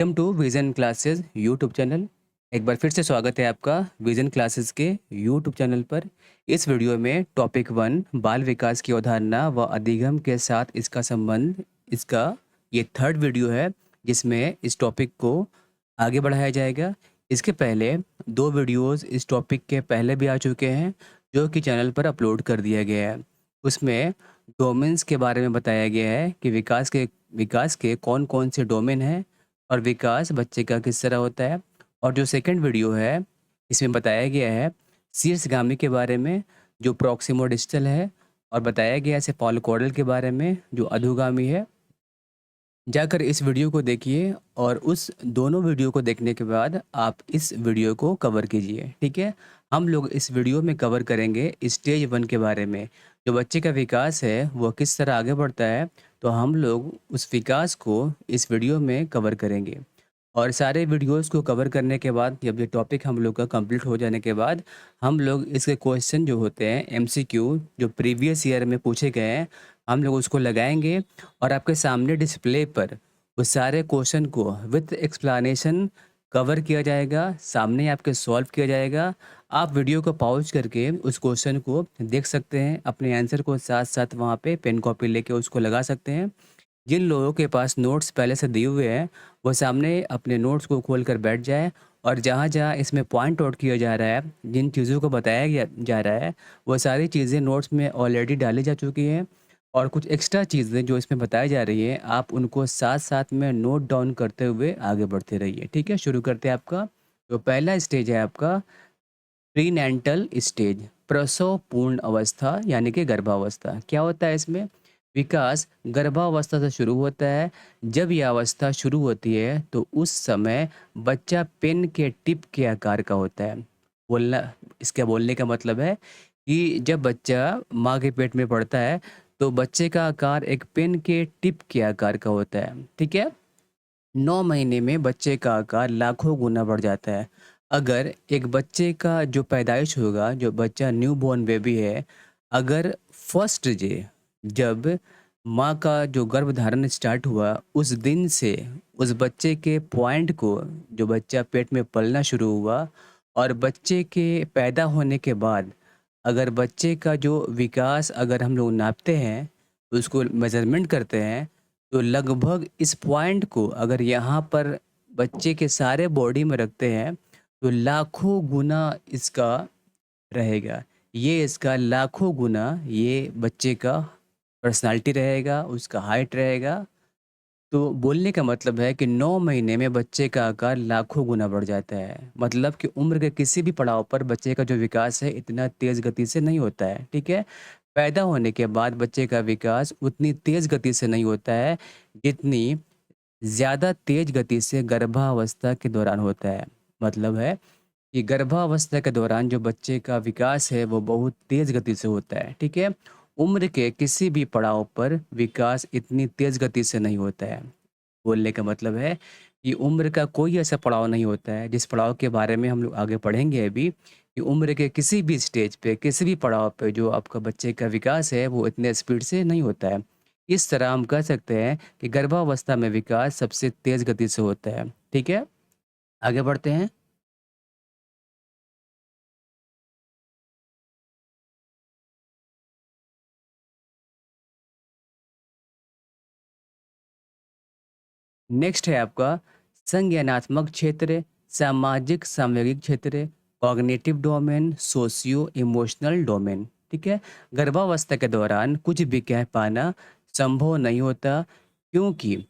Welcome to Vision Classes YouTube channel. एक बार फिर से स्वागत है आपका विजन क्लासेस के यूट्यूब चैनल पर। इस वीडियो में टॉपिक 1 बाल विकास की अवधारणा व अधिगम के साथ इसका संबंध, इसका ये थर्ड वीडियो है जिसमें इस टॉपिक को आगे बढ़ाया जाएगा। इसके पहले दो वीडियोस इस टॉपिक के पहले भी आ चुके हैं जो कि चैनल पर अपलोड कर दिया गया है। उसमें डोमेन्स के बारे में बताया गया है कि विकास के कौन कौन से डोमेन हैं और विकास बच्चे का किस तरह होता है। और जो सेकंड वीडियो है इसमें बताया गया है शीर्षगामी के बारे में जो प्रॉक्सिमो डिस्टल है, और बताया गया है सेफालो कॉर्डल के बारे में जो अधोगामी है। जाकर इस वीडियो को देखिए और उस दोनों वीडियो को देखने के बाद आप इस वीडियो को कवर कीजिए। ठीक है, हम लोग इस वीडियो में कवर करेंगे स्टेज 1 के बारे में। जो बच्चे का विकास है वो किस तरह आगे बढ़ता है, तो हम लोग उस विकास को इस वीडियो में कवर करेंगे। और सारे वीडियोस को कवर करने के बाद जब ये टॉपिक हम लोग का कंप्लीट हो जाने के बाद हम लोग इसके क्वेश्चन जो होते हैं एमसीक्यू जो प्रीवियस ईयर में पूछे गए हैं हम लोग उसको लगाएंगे और आपके सामने डिस्प्ले पर उस सारे क्वेश्चन को विथ एक्सप्लेनेशन कवर किया जाएगा, सामने आपके सॉल्व किया जाएगा। आप वीडियो को पॉज करके उस क्वेश्चन को देख सकते हैं, अपने आंसर को साथ साथ वहाँ पे पेन कॉपी लेके उसको लगा सकते हैं। जिन लोगों के पास नोट्स पहले से दिए हुए हैं वो सामने अपने नोट्स को खोल कर बैठ जाए और जहाँ जहाँ इसमें पॉइंट आउट किया जा रहा है, जिन चीज़ों को बताया जा रहा है वो सारी चीज़ें नोट्स में ऑलरेडी डाली जा चुकी हैं। और कुछ एक्स्ट्रा चीज़ें जो इसमें बताई जा रही हैं आप उनको साथ साथ में नोट डाउन करते हुए आगे बढ़ते रहिए। ठीक है, शुरू करते हैं। आपका जो पहला स्टेज है आपका प्रीनेंटल स्टेज, प्रसव पूर्ण अवस्था यानी कि गर्भावस्था। क्या होता है इसमें? विकास गर्भावस्था से शुरू होता है। जब यह अवस्था शुरू होती है तो उस समय बच्चा पेन के टिप के आकार का होता है। बोलना इसका बोलने का मतलब है कि जब बच्चा माँ के पेट में पड़ता है तो बच्चे का आकार एक पेन के टिप के आकार का होता है। ठीक है, 9 महीने में बच्चे का आकार लाखों गुना बढ़ जाता है। अगर एक बच्चे का जो पैदाइश होगा, जो बच्चा न्यूबॉर्न बेबी है, अगर फर्स्ट डे जब माँ का जो गर्भधारण स्टार्ट हुआ उस दिन से उस बच्चे के पॉइंट को, जो बच्चा पेट में पलना शुरू हुआ और बच्चे के पैदा होने के बाद अगर बच्चे का जो विकास अगर हम लोग नापते हैं, उसको मेज़रमेंट करते हैं, तो लगभग इस पॉइंट को अगर यहाँ पर बच्चे के सारे बॉडी में रखते हैं तो लाखों गुना इसका रहेगा। ये इसका लाखों गुना ये बच्चे का पर्सनैलिटी रहेगा, उसका हाइट रहेगा। तो बोलने का मतलब है कि 9 महीने में बच्चे का आकार लाखों गुना बढ़ जाता है। मतलब कि उम्र के किसी भी पड़ाव पर बच्चे का जो विकास है इतना तेज़ गति से नहीं होता है। ठीक है? पैदा होने के बाद बच्चे का विकास उतनी तेज़ गति से नहीं होता है जितनी ज़्यादा तेज़ गति से गर्भावस्था के दौरान होता है। मतलब है कि गर्भावस्था के दौरान जो बच्चे का विकास है वो बहुत तेज़ गति से होता है। ठीक है? उम्र के किसी भी पड़ाव पर विकास इतनी तेज़ गति से नहीं होता है। बोलने का मतलब है कि उम्र का कोई ऐसा पड़ाव नहीं होता है जिस पड़ाव के बारे में हम लोग आगे पढ़ेंगे अभी, कि उम्र के किसी भी स्टेज पे, किसी भी पड़ाव पे जो आपका बच्चे का विकास है वो इतने स्पीड से नहीं होता है। इस तरह हम कह सकते हैं कि गर्भावस्था में विकास सबसे तेज़ गति से होता है। ठीक है? आगे बढ़ते हैं। नेक्स्ट है आपका संज्ञानात्मक क्षेत्र, सामाजिक सामयिक क्षेत्र, cognitive domain, socio emotional domain. ठीक है, गर्भावस्था के दौरान कुछ भी कह पाना संभव नहीं होता क्योंकि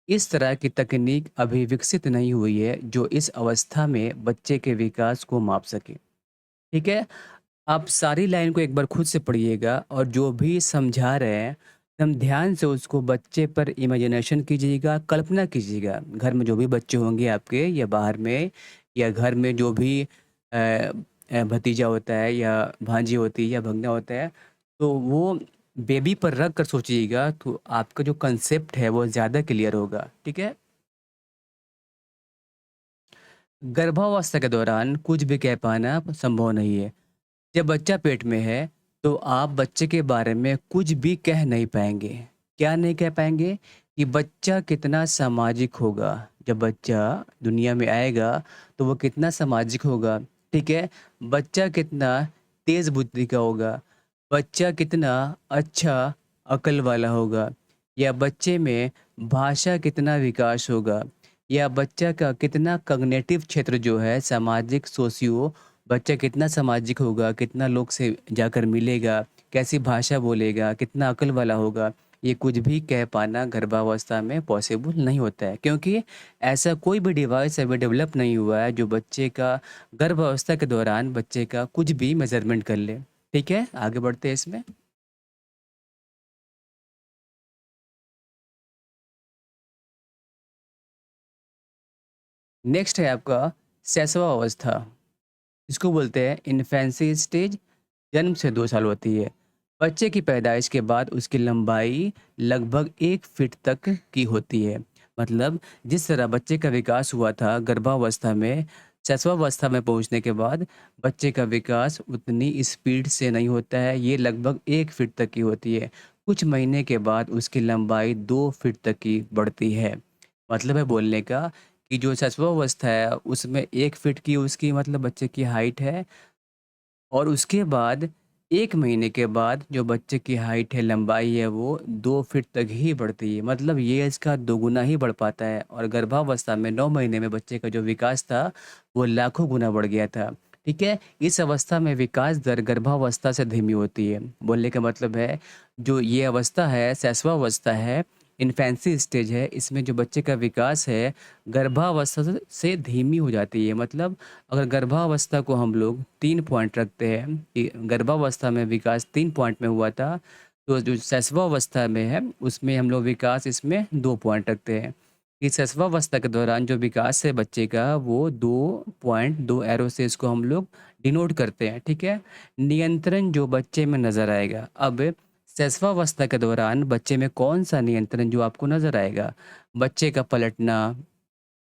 इस तरह की तकनीक अभी विकसित नहीं हुई है जो इस अवस्था में बच्चे के विकास को माप सके। ठीक है, आप सारी लाइन को एक बार खुद से पढ़िएगा और जो भी समझा रहे हैं एकदम ध्यान से उसको बच्चे पर इमेजिनेशन कीजिएगा, कल्पना कीजिएगा। घर में जो भी बच्चे होंगे आपके या बाहर में या घर में जो भी भतीजा होता है या भांजी होती है या भगना होता है, तो वो बेबी पर रख कर सोचिएगा तो आपका जो कंसेप्ट है वो ज़्यादा क्लियर होगा। ठीक है, गर्भावस्था के दौरान कुछ भी कह पाना संभव नहीं है। जब बच्चा पेट में है तो आप बच्चे के बारे में कुछ भी कह नहीं पाएंगे। क्या नहीं कह पाएंगे? कि बच्चा कितना सामाजिक होगा। जब बच्चा दुनिया में आएगा तो वो कितना सामाजिक होगा, ठीक है? बच्चा कितना तेज़ बुद्धि का होगा, बच्चा कितना अच्छा अक्ल वाला होगा, या बच्चे में भाषा कितना विकास होगा, या बच्चा का कितना कॉग्निटिव क्षेत्र जो है सामाजिक सोशियो, बच्चा कितना सामाजिक होगा, कितना लोग से जाकर मिलेगा, कैसी भाषा बोलेगा, कितना अक्ल वाला होगा। ये कुछ भी कह पाना गर्भावस्था में पॉसिबल नहीं होता है, क्योंकि ऐसा कोई भी डिवाइस अभी डेवलप नहीं हुआ है जो बच्चे का गर्भावस्था के दौरान बच्चे का कुछ भी मेजरमेंट कर ले। ठीक है, आगे बढ़ते हैं इसमें। नेक्स्ट है आपका शैशव अवस्था। इसको बोलते हैं इन्फेंसी स्टेज। जन्म से 2 साल होती है। बच्चे की पैदाइश के बाद उसकी लंबाई लगभग 1 फीट तक की होती है। मतलब जिस तरह बच्चे का विकास हुआ था गर्भावस्था में, शैशवावस्था में पहुंचने के बाद बच्चे का विकास उतनी स्पीड से नहीं होता है। ये लगभग 1 फीट तक की होती है। कुछ महीने के बाद उसकी लंबाई 2 फीट तक की बढ़ती है। मतलब है बोलने का कि जो शैशवावस्था है उसमें 1 फीट की उसकी मतलब बच्चे की हाइट है, और उसके बाद 1 महीने के बाद जो बच्चे की हाइट है, लंबाई है, वो 2 फीट तक ही बढ़ती है। मतलब ये इसका दोगुना ही बढ़ पाता है, और गर्भावस्था में 9 महीने में बच्चे का जो विकास था, वो लाखों गुना बढ़ गया था। ठीक है? इस अवस्था में विकास दर गर्भावस्था से धीमी होती है। बोलने का मतलब है, जो ये अवस्था है, शैशवावस्था है, इन्फेंसी स्टेज है, इसमें जो बच्चे का विकास है, गर्भावस्था से धीमी हो जाती है। मतलब अगर गर्भावस्था को हम लोग 3 पॉइंट रखते हैं कि गर्भावस्था में विकास 3 पॉइंट में हुआ था, तो जो शैशवावस्था में है, उसमें हम लोग विकास इसमें 2 पॉइंट रखते हैं। कि शैशवावस्था के दौरान जो विकास है बच्चे का, वो 2 पॉइंट 2 एरो से इसको हम लोग डिनोट करते हैं, ठीक है? नियंत्रण जो बच्चे में नज़र आएगा। अब शैशवावस्था के दौरान बच्चे में कौन-सा नियंत्रण जो आपको नज़र आएगा? बच्चे का पलटना,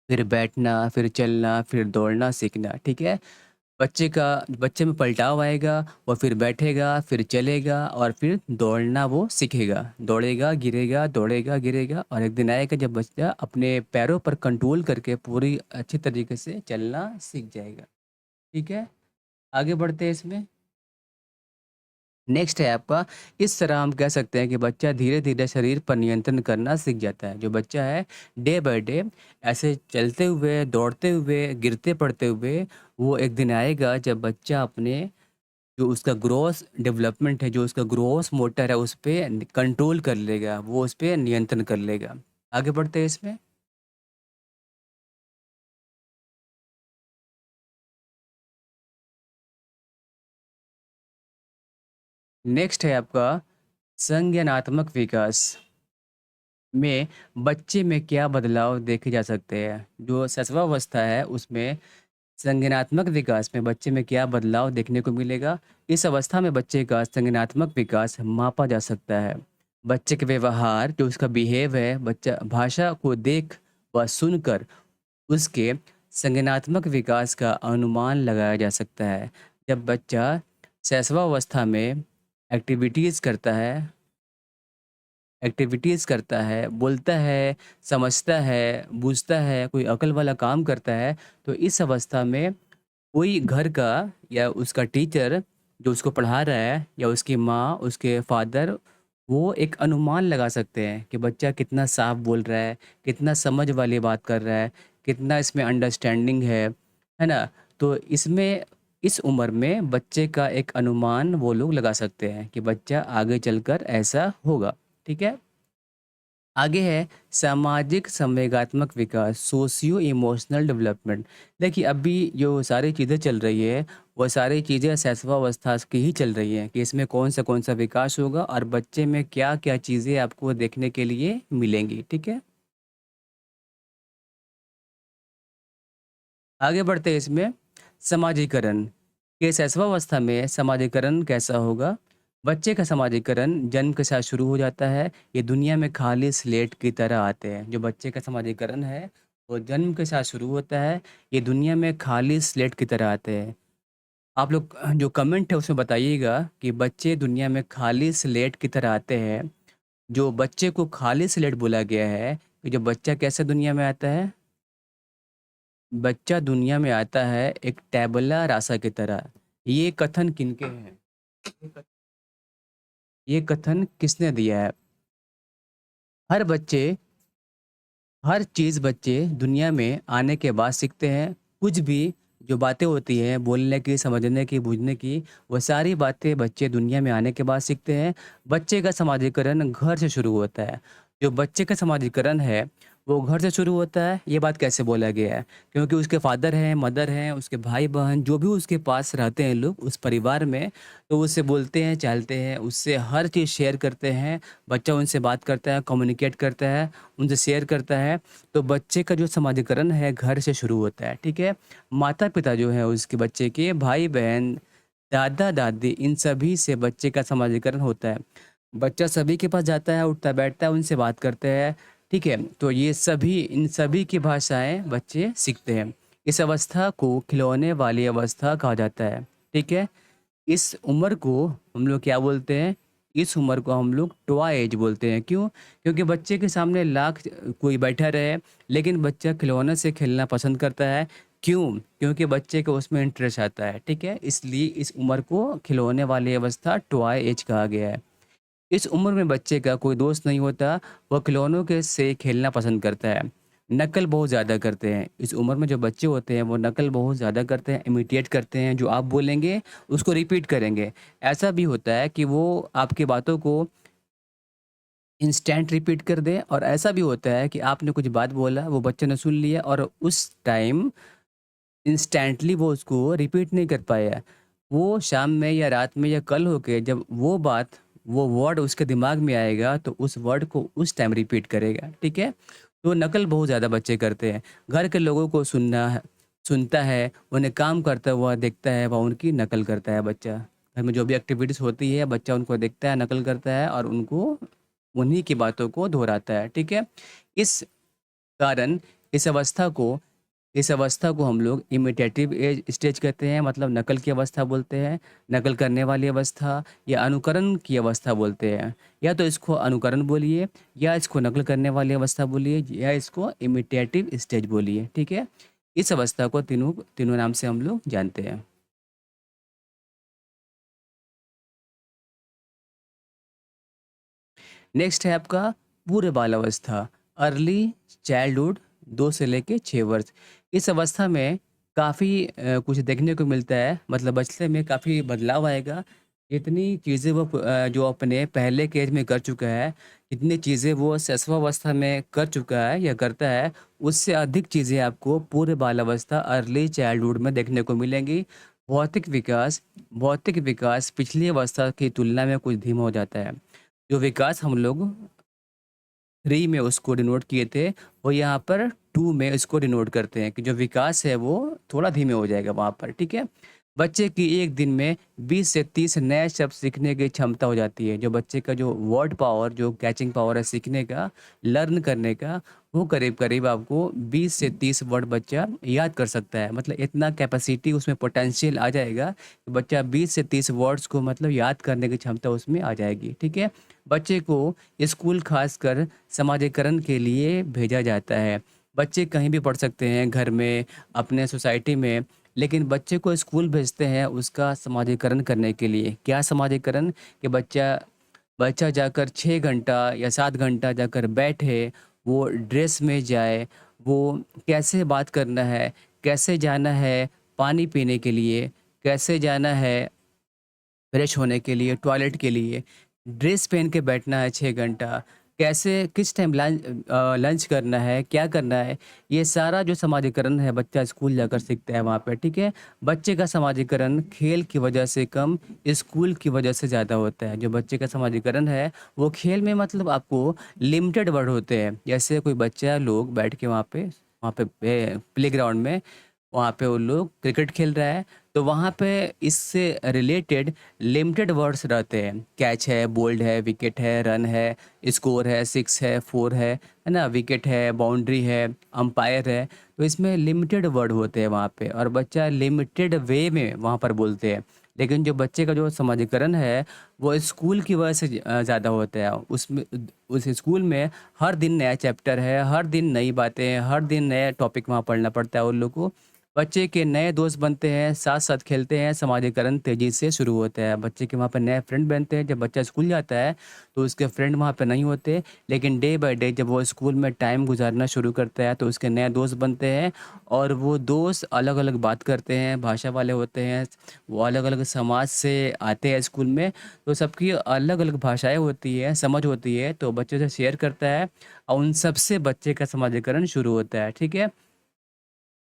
फिर बैठना, फिर चलना, फिर दौड़ना सीखना, ठीक है? बच्चे में पलटाव आएगा, वो फिर बैठेगा, फिर चलेगा, और फिर दौड़ना वो सीखेगा। दौड़ेगा, गिरेगा, दौड़ेगा, गिरेगा, और एक दिन आएगा जब बच्चा अपने पैरों पर कंट्रोल करके पूरी अच्छी तरीके से चलना सीख जाएगा। ठीक है? आगे बढ़ते हैं इसमें। नेक्स्ट है आपका, इस तरह हम कह सकते हैं कि बच्चा धीरे-धीरे शरीर पर नियंत्रण करना सीख जाता है। जो बच्चा है डे बाय डे ऐसे चलते हुए, दौड़ते हुए, गिरते-पड़ते हुए, वो एक दिन आएगा जब बच्चा अपने जो उसका ग्रॉस डेवलपमेंट है, जो उसका ग्रॉस मोटर है, उस पे कंट्रोल कर लेगा, वो उस पे नियंत्रण कर लेगा। आगे बढ़ते हैं इसमें। नेक्स्ट है आपका संज्ञानात्मक विकास में बच्चे में क्या बदलाव देखे जा सकते हैं। जो शैशवावस्था है उसमें संज्ञानात्मक विकास में बच्चे में क्या बदलाव देखने को मिलेगा? इस अवस्था में बच्चे का संज्ञानात्मक विकास मापा जा सकता है। बच्चे के व्यवहार, जो उसका बिहेव है, बच्चा भाषा को देख व सुनकर उसके संज्ञानात्मक विकास का अनुमान लगाया जा सकता है। जब बच्चा शैशवावस्था में एक्टिविटीज़ करता है करता है, बोलता है, समझता है, बूझता है, कोई अकल वाला काम करता है, तो इस अवस्था में कोई घर का या उसका टीचर जो उसको पढ़ा रहा है, या उसकी माँ, उसके फादर, वो एक अनुमान लगा सकते हैं कि बच्चा कितना साफ बोल रहा है, कितना समझ वाली बात कर रहा है, कितना इसमें अंडरस्टैंडिंग है ना? तो इसमें इस उम्र में बच्चे का एक अनुमान वो लोग लगा सकते हैं कि बच्चा आगे चलकर ऐसा होगा। ठीक है? आगे है सामाजिक संवेगात्मक विकास, सोशियो इमोशनल डेवलपमेंट। देखिए अभी जो सारी चीज़ें चल रही है, वो सारी चीज़ें शैशवावस्था की ही चल रही हैं कि इसमें कौन सा विकास होगा और बच्चे में क्या क्या चीज़ें आपको देखने के लिए मिलेंगी। ठीक है, आगे बढ़ते हैं इसमें। समाजीकरण के शैशवावस्था में समाजीकरण कैसा होगा? बच्चे का समाजीकरण जन्म के साथ शुरू हो जाता है। ये दुनिया में खाली स्लेट की तरह आते हैं। जो बच्चे का समाजीकरण है, वो जन्म के साथ शुरू होता है। ये दुनिया में खाली स्लेट की तरह आते हैं। आप लोग जो कमेंट है उसमें बताइएगा कि बच्चे दुनिया में खाली स्लेट की तरह आते हैं। जो बच्चे को खाली स्लेट बोला गया है कि जो बच्चा कैसे दुनिया में आता है? बच्चा दुनिया में आता है एक टैबुला रासा की तरह। ये कथन किनके हैं? ये कथ ये कथन किसने दिया है? हर बच्चे हर चीज़ बच्चे दुनिया में आने के बाद सीखते हैं। कुछ भी जो बातें होती हैं बोलने की, समझने की, बूझने की, वो सारी बातें बच्चे दुनिया में आने के बाद सीखते हैं। बच्चे का समाजीकरण घर से शुरू होता है। जो बच्चे का समाजीकरण है, वो घर से शुरू होता है। ये बात कैसे बोला गया है? क्योंकि उसके फादर हैं, मदर हैं, उसके भाई-बहन जो भी उसके पास रहते हैं लोग उस परिवार में, तो उससे बोलते हैं, चालते हैं, उससे हर चीज़ शेयर करते हैं। बच्चा उनसे बात करता है, कम्युनिकेट करता है, उनसे शेयर करता है। तो बच्चे का जो समाजीकरण है घर से शुरू होता है, ठीक है? माता-पिता जो हैं उसके बच्चे के भाई-बहन, दादा-दादी इन सभी से बच्चे का समाजीकरण होता है। बच्चा सभी के पास जाता है, उठता-बैठता है, उनसे बात करते हैं, ठीक है? तो ये सभी इन सभी की भाषाएँ बच्चे सीखते हैं। इस अवस्था को खिलौने वाली अवस्था कहा जाता है, ठीक है? इस उम्र को हम लोग क्या बोलते हैं? इस उम्र को हम लोग टॉय एज बोलते हैं। क्यों? क्योंकि बच्चे के सामने लाख कोई बैठा रहे, लेकिन बच्चा खिलौने से खेलना पसंद करता है। क्यों? क्योंकि बच्चे को उसमें इंटरेस्ट आता है, ठीक है? इसलिए इस उम्र को खिलौने वाली अवस्था टॉय एज कहा गया है। इस उम्र में बच्चे का कोई दोस्त नहीं होता, वह खिलौनों के से खेलना पसंद करता है। नकल बहुत ज़्यादा करते हैं। इस उम्र में जो बच्चे होते हैं, वो नकल बहुत ज़्यादा करते हैं, इमिटेट करते हैं। जो आप बोलेंगे, उसको रिपीट करेंगे। ऐसा भी होता है कि वो आपकी बातों को इंस्टेंट रिपीट कर दें और ऐसा भी होता है कि आपने कुछ बात बोला, वो बच्चे ने सुन लिया और उस टाइम इंस्टेंटली वो उसको रिपीट नहीं कर पाया। वो शाम में या रात में या कल होके जब वो बात, वो वर्ड उसके दिमाग में आएगा तो उस वर्ड को उस टाइम रिपीट करेगा, ठीक है? तो नकल बहुत ज़्यादा बच्चे करते हैं। घर के लोगों को सुनता है, उन्हें काम करता हुआ देखता है, वह उनकी नकल करता है बच्चा। घर में जो भी एक्टिविटीज़ होती है, बच्चा उनको देखता है, नकल करता है और उनको उन्हीं की बातों को दोहराता है, ठीक है? इस कारण इस अवस्था को इस अवस्था को हम लोग इमिटेटिव एज स्टेज कहते हैं, मतलब नकल की अवस्था बोलते हैं, नकल करने वाली अवस्था या अनुकरण की अवस्था बोलते हैं। या तो इसको अनुकरण बोलिए, या इसको नकल करने वाली अवस्था बोलिए, या इसको इमिटेटिव स्टेज बोलिए, ठीक है? इस अवस्था को तीनों तीनों नाम से हम लोग जानते हैं। नेक्स्ट है आपका पूर्व बाल अवस्था, अर्ली चाइल्डहुड 2 से लेके 6 वर्ष। इस अवस्था में काफ़ी कुछ देखने को मिलता है, मतलब बचने में काफ़ी बदलाव आएगा। इतनी चीज़ें वो जो अपने पहले के एज में कर चुका है, इतनी चीज़ें वो शैशवावस्था में कर चुका है या करता है, उससे अधिक चीज़ें आपको पूर्व बाल अवस्था अर्ली चाइल्डहुड में देखने को मिलेंगी। भौतिक विकास भौतिक विकास पिछली अवस्था की तुलना में कुछ धीमा हो जाता है। जो विकास हम लोग 3 में उसको डिनोट किए थे, वो यहाँ पर 2 में इसको डिनोट करते हैं कि जो विकास है वो थोड़ा धीमे हो जाएगा वहाँ पर, ठीक है? बच्चे की एक दिन में 20 से 30 नए शब्द सीखने की क्षमता हो जाती है। जो बच्चे का जो वर्ड पावर, जो कैचिंग पावर है सीखने का, लर्न करने का, वो करीब-करीब आपको 20 से 30 वर्ड बच्चा याद कर सकता है। मतलब इतना कैपेसिटी उसमें पोटेंशियल आ जाएगा कि बच्चा 20 से 30 वर्ड्स को मतलब याद करने की क्षमता उसमें आ जाएगी, ठीक है? बच्चे को स्कूल खासकर समाजीकरण के लिए भेजा जाता है। बच्चे कहीं भी पढ़ सकते हैं, घर में, अपने सोसाइटी में, लेकिन बच्चे को स्कूल भेजते हैं उसका समाजीकरण करने के लिए। क्या समाजीकरण? कि बच्चा बच्चा जाकर 6 घंटा या 7 घंटा जाकर बैठे, वो ड्रेस में जाए, वो कैसे बात करना है, कैसे जाना है पानी पीने के लिए, कैसे जाना है फ्रेश होने के लिए, टॉयलेट के लिए, ड्रेस पहन के बैठना है 6 घंटा, कैसे किस टाइम लंच करना है, क्या करना है, ये सारा जो समाजीकरण है बच्चा स्कूल जाकर सीखता है वहाँ पे, ठीक है? बच्चे का समाजीकरण खेल की वजह से कम, स्कूल की वजह से ज़्यादा होता है। जो बच्चे का समाजीकरण है, वो खेल में मतलब आपको लिमिटेड वर्ड होते हैं। जैसे कोई बच्चा लोग बैठ के वहाँ पे प्लेग्राउंड में वहाँ पे वो लोग क्रिकेट खेल रहा है, तो वहाँ पे इससे रिलेटेड लिमिटेड वर्ड्स रहते हैं। कैच है, बोल्ड है, विकेट है, रन है, स्कोर है, 6 है, 4 है ना? विकेट है, बाउंड्री है, अंपायर है। तो इसमें लिमिटेड वर्ड होते हैं वहाँ पे और बच्चा लिमिटेड वे में वहाँ पर बोलते हैं। लेकिन जो बच्चे का जो समाजीकरण है, वो स्कूल की वजह से ज़्यादा होता है। उसमें उस स्कूल में हर दिन नया चैप्टर है, हर दिन नई बातें हैं, हर दिन नया टॉपिक वहाँ पढ़ना पड़ता है उन लोग को। बच्चे के नए दोस्त बनते हैं, साथ-साथ खेलते हैं, समाजीकरण तेज़ी से शुरू होता है। बच्चे के वहाँ पे नए फ्रेंड बनते हैं। जब बच्चा स्कूल जाता है, तो उसके फ्रेंड वहाँ पे नहीं होते, लेकिन डे बाय डे जब वो स्कूल में टाइम गुज़ारना शुरू करता है, तो उसके नए दोस्त बनते हैं और वो दोस्त अलग-अलग बात करते हैं, भाषा वाले होते हैं, वो अलग-अलग समाज से आते हैं स्कूल में, तो सबकी अलग-अलग भाषाएँ होती हैं, समझ होती है, तो बच्चों से शेयर करता है और उन सब से बच्चे का समाजीकरण शुरू होता है, ठीक है?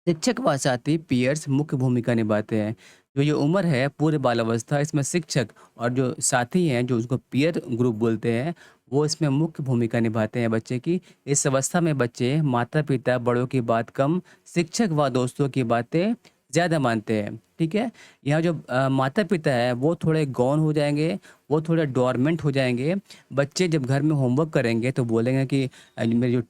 शिक्षक व साथी पीयर्स मुख्य भूमिका निभाते हैं। जो ये उम्र है पूर्व बालावस्था, इसमें शिक्षक और जो साथी हैं, जो उसको पीयर ग्रुप बोलते हैं, वो इसमें मुख्य भूमिका निभाते हैं बच्चे की। इस अवस्था में बच्चे माता-पिता, बड़ों की बात कम, शिक्षक व दोस्तों की बातें ज़्यादा मानते हैं, ठीक है? यहाँ जो माता-पिता हैं, वो थोड़े गौन हो जाएँगे, वो थोड़े डोरमेंट हो जाएँगे। बच्चे जब घर में होमवर्क करेंगे, तो बोलेंगे कि मेरे जो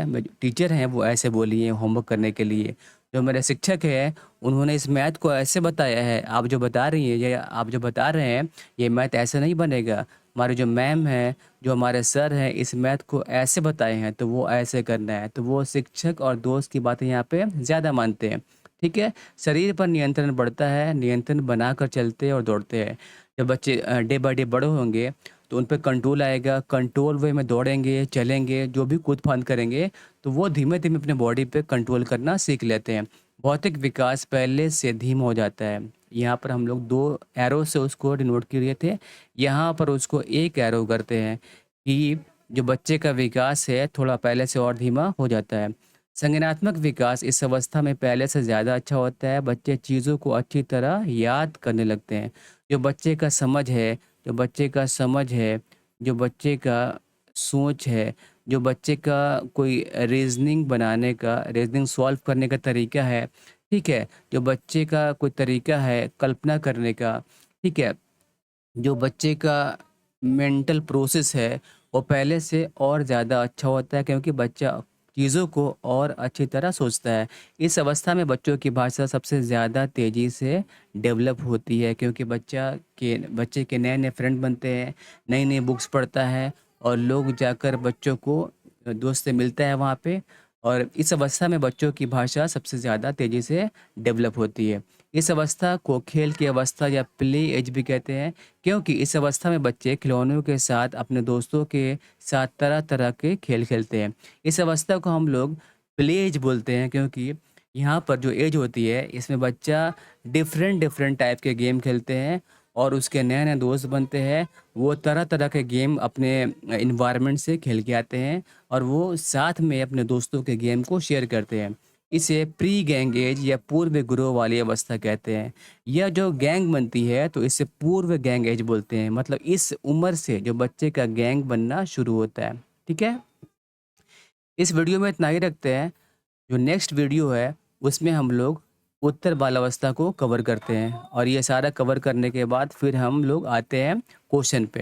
मेरे टीचर हैं, वो ऐसे बोली हैं होमवर्क करने के लिए। जो मेरे शिक्षक हैं, उन्होंने इस मैथ को ऐसे बताया है, आप जो बता रही हैं या आप जो बता रहे हैं, ये मैथ ऐसे नहीं बनेगा। हमारे जो मैम हैं, जो हमारे सर हैं, इस मैथ को ऐसे बताए हैं, तो वो ऐसे करना है। तो वो शिक्षक और दोस्त की बातें यहाँ पे ज़्यादा मानते हैं, ठीक है? शरीर पर नियंत्रण बढ़ता है, नियंत्रण बनाकर चलते और दौड़ते हैं। जब बच्चे डे बाय डे बड़े होंगे, तो उन पे कंट्रोल आएगा, कंट्रोल वे में दौड़ेंगे, चलेंगे, जो भी कूद-फांद करेंगे, तो वो धीमे-धीमे अपने बॉडी पे कंट्रोल करना सीख लेते हैं। भौतिक विकास पहले से धीमा हो जाता है। यहाँ पर हम लोग 2 एरो से उसको डिनोट किए थे, यहाँ पर उसको 1 एरो करते हैं कि जो बच्चे का विकास है, थोड़ा पहले से और धीमा हो जाता है। संज्ञानात्मक विकास इस अवस्था में पहले से ज़्यादा अच्छा होता है, बच्चे चीज़ों को अच्छी तरह याद करने लगते हैं। जो बच्चे का समझ है जो बच्चे का समझ है, जो बच्चे का सोच है, जो बच्चे का कोई रीज़निंग सॉल्व करने का तरीका है, ठीक है? जो बच्चे का कोई तरीका है कल्पना करने का, ठीक है? जो बच्चे का मेंटल प्रोसेस है, वो पहले से और ज़्यादा अच्छा होता है क्योंकि बच्चा चीज़ों को और अच्छी तरह सोचता है। इस अवस्था में बच्चों की भाषा सबसे ज़्यादा तेज़ी से डेवलप होती है क्योंकि बच्चे के नए-नए फ्रेंड बनते हैं, नई-नई बुक्स पढ़ता है और लोग जाकर बच्चों को दोस्त से मिलता है वहाँ पे और इस अवस्था में बच्चों की भाषा सबसे ज़्यादा तेज़ी से डेवलप होती है। इस अवस्था को खेल की अवस्था या प्ले एज भी कहते हैं क्योंकि इस अवस्था में बच्चे खिलौनों के साथ अपने दोस्तों के साथ तरह-तरह के खेल खेलते हैं। इस अवस्था को हम लोग प्ले एज बोलते हैं क्योंकि यहाँ पर जो एज होती है इसमें बच्चा डिफरेंट डिफरेंट टाइप के गेम खेलते हैं और उसके नए-नए दोस्त बनते हैं। वो तरह-तरह के गेम अपने एनवायरनमेंट से खेल के आते हैं और वो साथ में अपने दोस्तों के गेम को शेयर करते हैं। इसे प्री गैंग एज या पूर्व ग्रोह वाली अवस्था कहते हैं। यह जो गैंग बनती है तो इसे पूर्व गैंग एज बोलते हैं। मतलब इस उम्र से जो बच्चे का गैंग बनना शुरू होता है। ठीक है? इस वीडियो में इतना ही रखते हैं। जो नेक्स्ट वीडियो है उसमें हम लोग उत्तर बालावस्था को कवर करते हैं और ये सारा कवर करने के बाद फिर हम लोग आते हैं क्वेश्चन पे।